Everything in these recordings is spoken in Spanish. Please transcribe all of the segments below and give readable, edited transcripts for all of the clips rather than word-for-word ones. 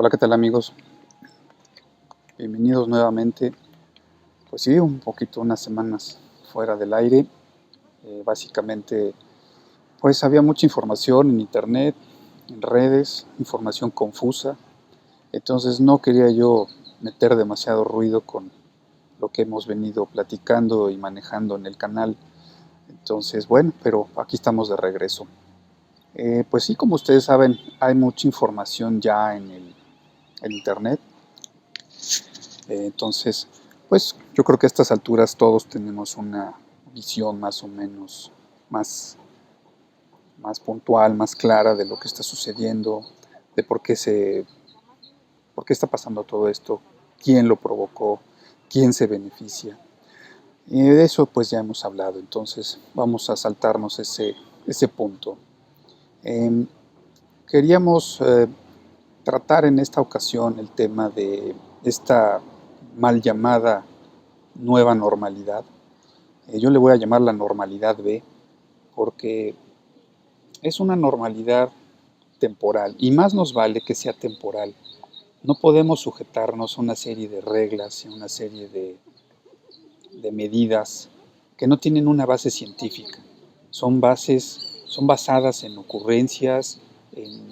Hola, ¿qué tal amigos? Bienvenidos nuevamente. Pues sí, un poquito unas semanas fuera del aire. Básicamente, pues había mucha información en internet, en redes, información confusa. Entonces no quería yo meter demasiado ruido con lo que hemos venido platicando y manejando en el canal. Entonces, bueno, pero aquí estamos de regreso. Pues sí, como ustedes saben, hay mucha información ya en internet. Entonces, pues yo creo que a estas alturas todos tenemos una visión más o menos más, más puntual, más clara de lo que está sucediendo, de por qué está pasando todo esto, quién lo provocó, quién se beneficia. Y de eso pues ya hemos hablado, entonces vamos a saltarnos ese punto. Eh, Queríamos tratar en esta ocasión el tema de esta mal llamada nueva normalidad. Yo le voy a llamar la normalidad B porque es una normalidad temporal y más nos vale que sea temporal. No podemos sujetarnos a una serie de reglas y a una serie de medidas que no tienen una base científica. Son basadas en ocurrencias, en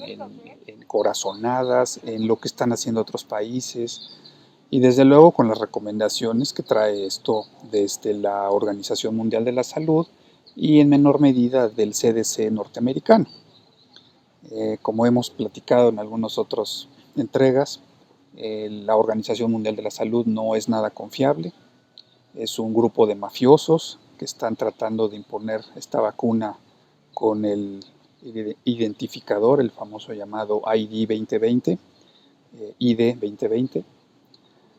corazonadas, en lo que están haciendo otros países y desde luego con las recomendaciones que trae esto desde la Organización Mundial de la Salud y en menor medida del CDC norteamericano. Como hemos platicado en algunas otras entregas, la Organización Mundial de la Salud no es nada confiable, es un grupo de mafiosos que están tratando de imponer esta vacuna con el identificador, el famoso llamado ID 2020, ID 2020.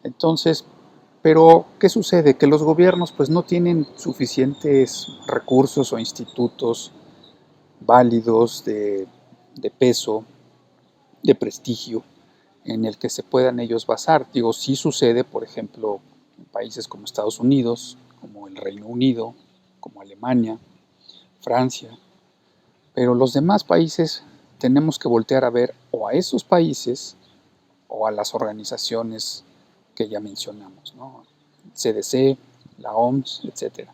Entonces, pero ¿qué sucede? Que los gobiernos pues no tienen suficientes recursos o institutos válidos de peso, de prestigio, en el que se puedan ellos basar. Digo, sí sucede, por ejemplo, en países como Estados Unidos, como el Reino Unido, como Alemania, Francia, pero los demás países tenemos que voltear a ver o a esos países o a las organizaciones que ya mencionamos, ¿no? CDC, la OMS, etcétera.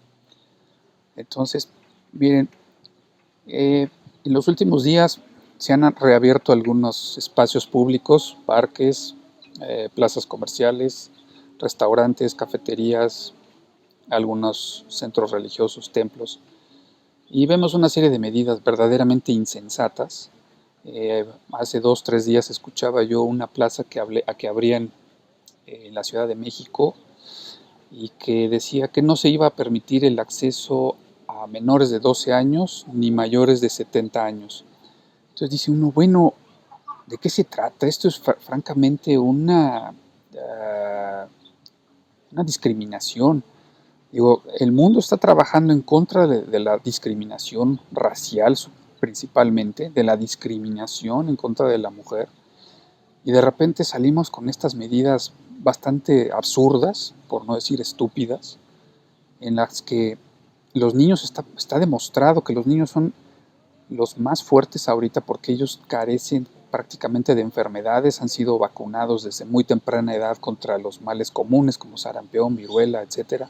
Entonces, miren, en los últimos días se han reabierto algunos espacios públicos, parques, plazas comerciales, restaurantes, cafeterías, algunos centros religiosos, templos, y vemos una serie de medidas verdaderamente insensatas. Hace 2, 3 días escuchaba yo una plaza que abrían en la Ciudad de México y que decía que no se iba a permitir el acceso a menores de 12 años ni mayores de 70 años. Entonces dice uno, bueno, ¿de qué se trata? Esto es francamente una discriminación. Digo, el mundo está trabajando en contra de la discriminación racial principalmente, de la discriminación en contra de la mujer, y de repente salimos con estas medidas bastante absurdas, por no decir estúpidas, en las que los niños, está demostrado que los niños son los más fuertes ahorita porque ellos carecen prácticamente de enfermedades, han sido vacunados desde muy temprana edad contra los males comunes como sarampión, viruela, etcétera.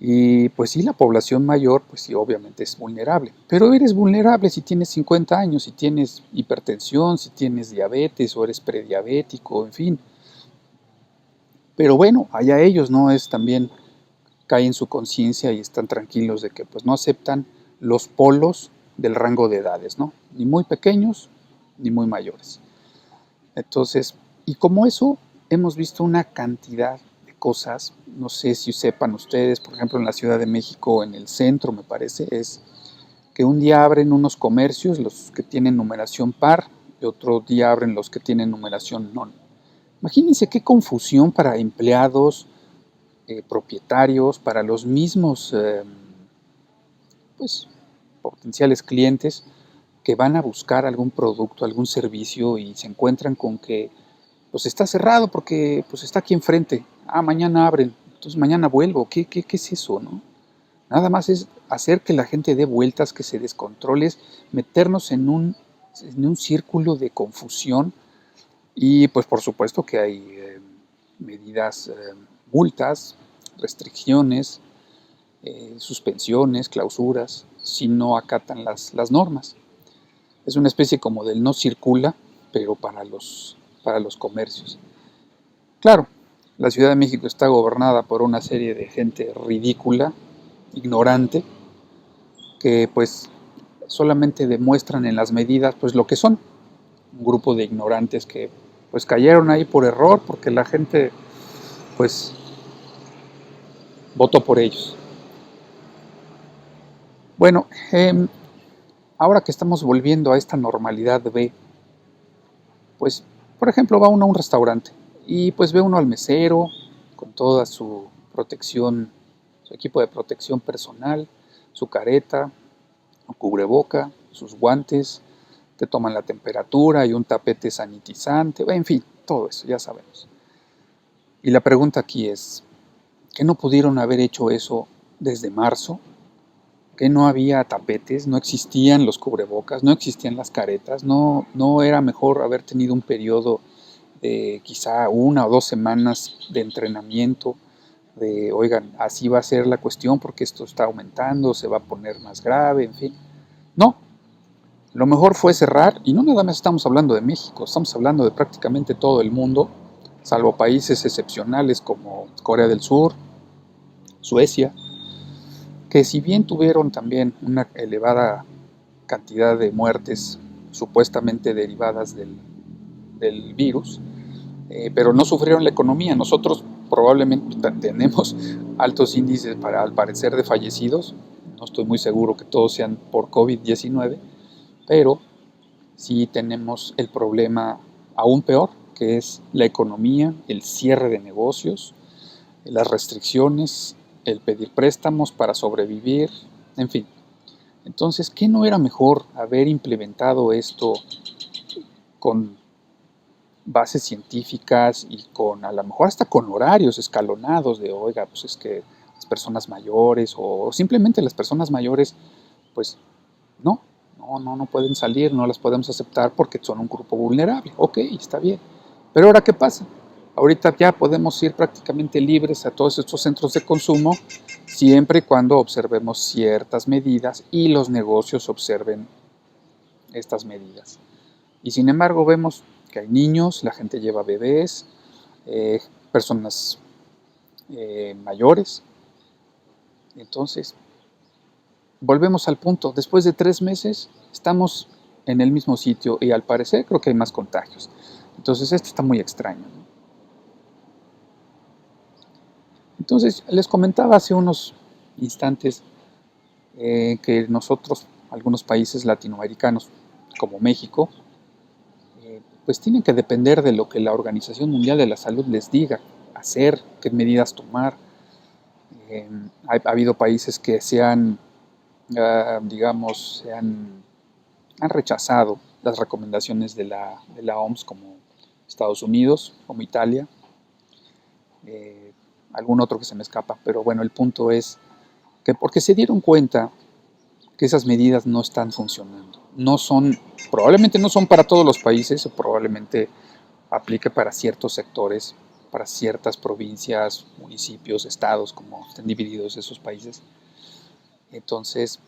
Y pues sí, la población mayor, pues sí, obviamente es vulnerable. Pero eres vulnerable si tienes 50 años, si tienes hipertensión, si tienes diabetes o eres prediabético, en fin. Pero bueno, allá ellos, ¿no? Es también, caen en su conciencia y están tranquilos de que pues no aceptan los polos del rango de edades, ¿no? Ni muy pequeños, ni muy mayores. Entonces, y como eso, hemos visto una cantidad de cosas, no sé si sepan ustedes, por ejemplo, en la Ciudad de México, en el centro, me parece, es que un día abren unos comercios, los que tienen numeración par, y otro día abren los que tienen numeración non. Imagínense qué confusión para empleados, propietarios, para los mismos pues, potenciales clientes que van a buscar algún producto, algún servicio y se encuentran con que pues está cerrado porque pues está aquí enfrente. Ah, mañana abren, entonces mañana vuelvo. ¿Qué es eso, no? Nada más es hacer que la gente dé vueltas, que se descontrole, meternos en un círculo de confusión Y pues por supuesto que hay medidas, multas, restricciones, suspensiones, clausuras, si no acatan las normas. Es una especie como del no circula, pero para los comercios. Claro, la Ciudad de México está gobernada por una serie de gente ridícula, ignorante, que pues solamente demuestran en las medidas pues lo que son, un grupo de ignorantes que pues cayeron ahí por error porque la gente pues votó por ellos. Bueno, ahora que estamos volviendo a esta normalidad B, pues por ejemplo va uno a un restaurante y pues ve uno al mesero con toda su protección, su equipo de protección personal, su careta, su cubreboca, sus guantes, te toman la temperatura y un tapete sanitizante, en fin, todo eso, ya sabemos. Y la pregunta aquí es, ¿qué no pudieron haber hecho eso desde marzo? ¿Que no había tapetes, no existían los cubrebocas, no existían las caretas? ¿No era mejor haber tenido un periodo de quizá 1 o 2 semanas de entrenamiento? De, oigan, así va a ser la cuestión porque esto está aumentando, se va a poner más grave, en fin. No, lo mejor fue cerrar, y no nada más estamos hablando de México, estamos hablando de prácticamente todo el mundo, salvo países excepcionales como Corea del Sur, Suecia, que si bien tuvieron también una elevada cantidad de muertes supuestamente derivadas del virus, pero no sufrieron la economía. Nosotros probablemente tenemos altos índices al parecer de fallecidos, no estoy muy seguro que todos sean por COVID-19, pero sí tenemos el problema aún peor, que es la economía, el cierre de negocios, las restricciones, el pedir préstamos para sobrevivir, en fin. Entonces, ¿qué no era mejor haber implementado esto con bases científicas y con, a lo mejor hasta con horarios escalonados de, oiga, pues es que las personas mayores o simplemente las personas mayores, pues no pueden salir, no las podemos aceptar porque son un grupo vulnerable. Ok, está bien. Pero ahora, ¿qué pasa? Ahorita ya podemos ir prácticamente libres a todos estos centros de consumo siempre y cuando observemos ciertas medidas y los negocios observen estas medidas. Y sin embargo vemos que hay niños, la gente lleva bebés, personas mayores. Entonces, volvemos al punto, después de 3 meses estamos en el mismo sitio y al parecer creo que hay más contagios. Entonces esto está muy extraño, ¿no? Entonces les comentaba hace unos instantes que nosotros, algunos países latinoamericanos como México, pues tienen que depender de lo que la Organización Mundial de la Salud les diga hacer, qué medidas tomar. Ha habido países que digamos, han rechazado las recomendaciones de la OMS, como Estados Unidos, como Italia, eh, algún otro que se me escapa, pero bueno, el punto es que porque se dieron cuenta que esas medidas no están funcionando, probablemente no son para todos los países, o probablemente aplique para ciertos sectores, para ciertas provincias, municipios, estados, como estén divididos esos países. Entonces,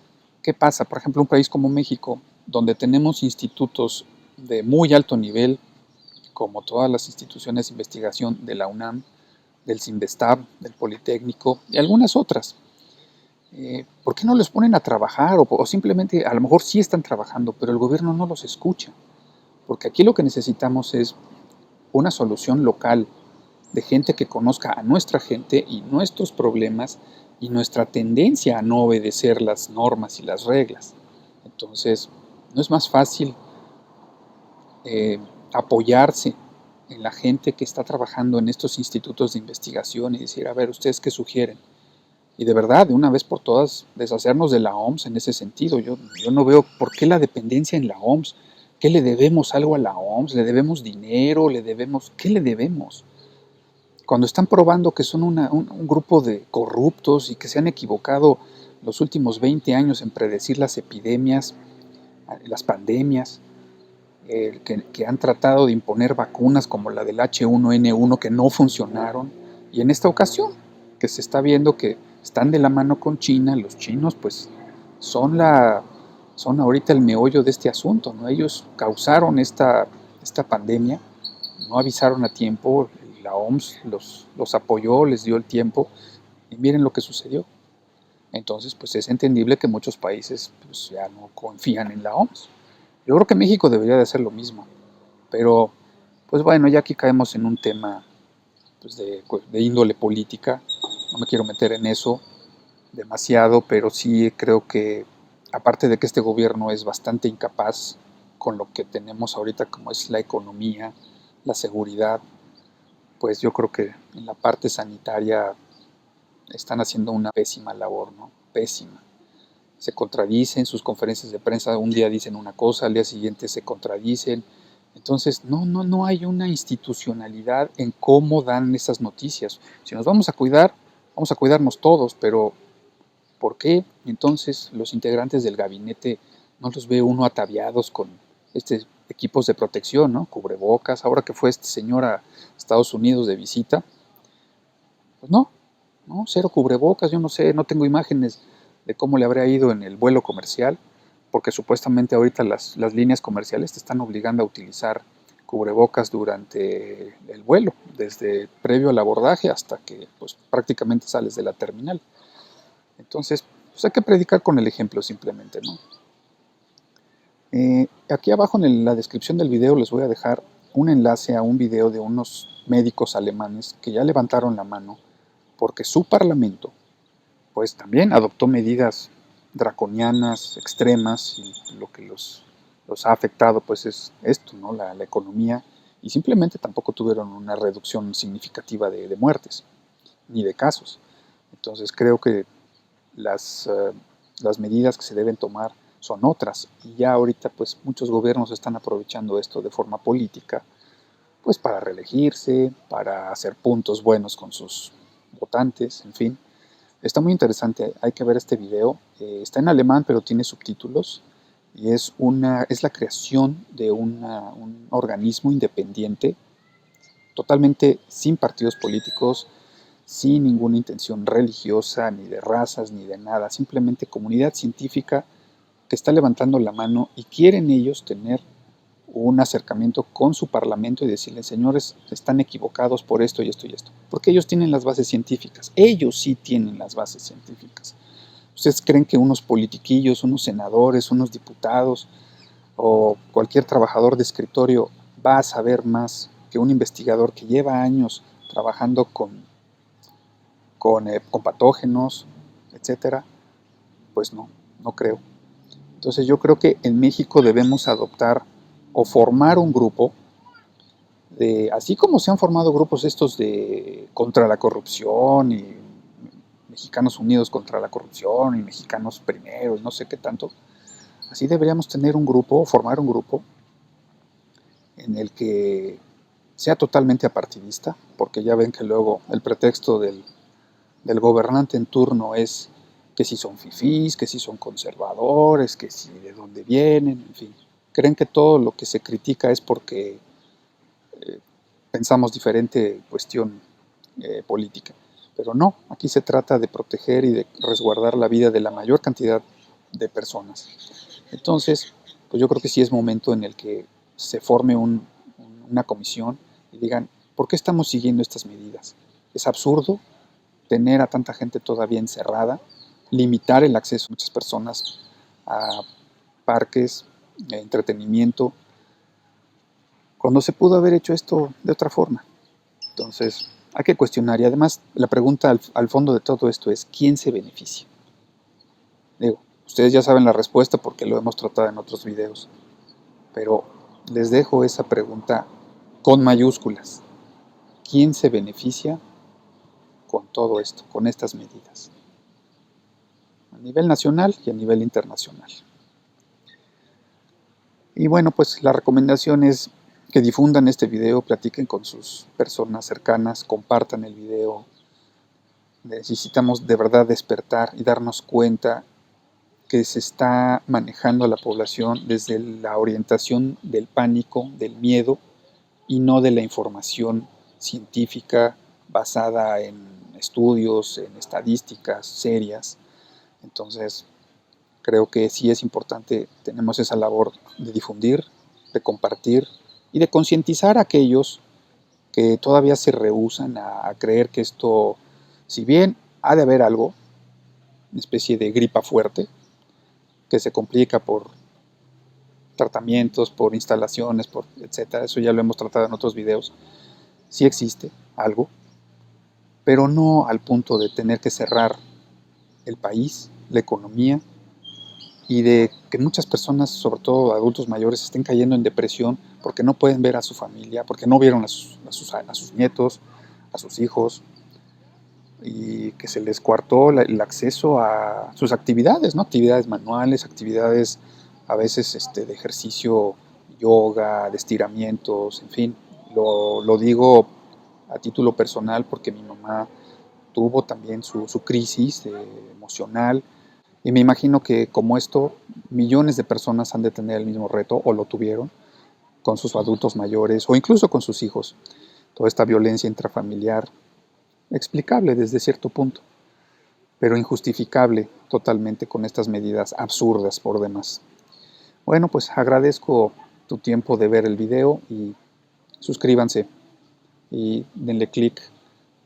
¿qué pasa? Por ejemplo, un país como México, donde tenemos institutos de muy alto nivel, como todas las instituciones de investigación de la UNAM, del CINVESTAB, del Politécnico y algunas otras. ¿Por qué no los ponen a trabajar? O simplemente, a lo mejor sí están trabajando, pero el gobierno no los escucha. Porque aquí lo que necesitamos es una solución local de gente que conozca a nuestra gente y nuestros problemas y nuestra tendencia a no obedecer las normas y las reglas. Entonces, ¿no es más fácil apoyarse en la gente que está trabajando en estos institutos de investigación y decir, a ver, ¿ustedes qué sugieren? Y de verdad, de una vez por todas, deshacernos de la OMS en ese sentido. Yo no veo por qué la dependencia en la OMS. ¿Qué le debemos algo a la OMS? ¿Le debemos dinero? ¿Qué le debemos? Cuando están probando que son un grupo de corruptos y que se han equivocado los últimos 20 años en predecir las epidemias, las pandemias, que han tratado de imponer vacunas como la del H1N1 que no funcionaron, y en esta ocasión que se está viendo que están de la mano con China, los chinos pues son son ahorita el meollo de este asunto, ¿no? Ellos causaron esta pandemia, no avisaron a tiempo, la OMS los apoyó, les dio el tiempo, y miren lo que sucedió. Entonces, pues es entendible que muchos países pues, ya no confían en la OMS. Yo creo que México debería de hacer lo mismo, pero pues bueno, ya aquí caemos en un tema pues, de índole política, no me quiero meter en eso demasiado, pero sí creo que aparte de que este gobierno es bastante incapaz con lo que tenemos ahorita como es la economía, la seguridad, pues yo creo que en la parte sanitaria están haciendo una pésima labor, ¿no? Pésima. Se contradicen, sus conferencias de prensa un día dicen una cosa, al día siguiente se contradicen. Entonces, no hay una institucionalidad en cómo dan esas noticias. Si nos vamos a cuidarnos todos, pero ¿por qué entonces los integrantes del gabinete no los ve uno ataviados con equipos de protección, ¿no? Cubrebocas? Ahora que fue este señor a Estados Unidos de visita, pues no, cero cubrebocas, yo no sé, no tengo imágenes de cómo le habría ido en el vuelo comercial, porque supuestamente ahorita las líneas comerciales te están obligando a utilizar cubrebocas durante el vuelo, desde previo al abordaje hasta que pues, prácticamente sales de la terminal. Entonces, pues hay que predicar con el ejemplo simplemente, ¿no? Aquí abajo en la descripción del video les voy a dejar un enlace a un video de unos médicos alemanes que ya levantaron la mano porque su parlamento pues también adoptó medidas draconianas, extremas, y lo que los ha afectado pues es esto, ¿no? La economía, y simplemente tampoco tuvieron una reducción significativa de muertes, ni de casos. Entonces creo que las medidas que se deben tomar son otras, y ya ahorita pues muchos gobiernos están aprovechando esto de forma política, pues para reelegirse, para hacer puntos buenos con sus votantes, en fin. Está muy interesante, hay que ver este video. Está en alemán, pero tiene subtítulos. Y es la creación de un organismo independiente, totalmente sin partidos políticos, sin ninguna intención religiosa, ni de razas, ni de nada. Simplemente comunidad científica que está levantando la mano y quieren ellos tener un acercamiento con su parlamento y decirles, señores, están equivocados por esto y esto y esto. Porque ellos tienen las bases científicas. Ellos sí tienen las bases científicas. ¿Ustedes creen que unos politiquillos, unos senadores, unos diputados o cualquier trabajador de escritorio va a saber más que un investigador que lleva años trabajando con patógenos, etcétera? Pues no creo. Entonces yo creo que en México debemos adoptar o formar un grupo así como se han formado grupos estos de contra la corrupción y Mexicanos Unidos contra la corrupción y Mexicanos Primero y no sé qué tanto, así deberíamos tener un grupo, formar un grupo en el que sea totalmente apartidista, porque ya ven que luego el pretexto del gobernante en turno es que si son fifís, que si son conservadores, que si de dónde vienen, en fin. Creen que todo lo que se critica es porque pensamos diferente cuestión política. Pero no, aquí se trata de proteger y de resguardar la vida de la mayor cantidad de personas. Entonces, pues yo creo que sí es momento en el que se forme una comisión y digan, ¿por qué estamos siguiendo estas medidas? Es absurdo tener a tanta gente todavía encerrada, limitar el acceso de muchas personas a parques, a entretenimiento, cuando se pudo haber hecho esto de otra forma. Entonces, hay que cuestionar. Y además, la pregunta al fondo de todo esto es, ¿quién se beneficia? Digo, ustedes ya saben la respuesta porque lo hemos tratado en otros videos, pero les dejo esa pregunta con mayúsculas. ¿Quién se beneficia con todo esto, con estas medidas? A nivel nacional y a nivel internacional. Y bueno, pues la recomendación es que difundan este video, platiquen con sus personas cercanas, compartan el video. Necesitamos de verdad despertar y darnos cuenta que se está manejando a la población desde la orientación del pánico, del miedo, y no de la información científica basada en estudios, en estadísticas serias. Entonces, creo que sí es importante, tenemos esa labor de difundir, de compartir y de concientizar a aquellos que todavía se rehúsan a creer que esto, si bien ha de haber algo, una especie de gripa fuerte, que se complica por tratamientos, por instalaciones, por etcétera, eso ya lo hemos tratado en otros videos, sí existe algo, pero no al punto de tener que cerrar el país, la economía, y de que muchas personas, sobre todo adultos mayores, estén cayendo en depresión porque no pueden ver a su familia, porque no vieron a sus nietos, a sus hijos, y que se les coartó el acceso a sus actividades, ¿no? Actividades manuales, actividades a veces de ejercicio, yoga, de estiramientos, en fin. Lo digo a título personal porque mi mamá tuvo también su crisis emocional, y me imagino que como esto, millones de personas han de tener el mismo reto o lo tuvieron con sus adultos mayores o incluso con sus hijos. Toda esta violencia intrafamiliar, explicable desde cierto punto, pero injustificable totalmente con estas medidas absurdas por demás. Bueno, pues agradezco tu tiempo de ver el video y suscríbanse y denle clic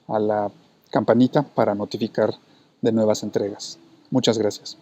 a la campanita para notificar de nuevas entregas. Muchas gracias.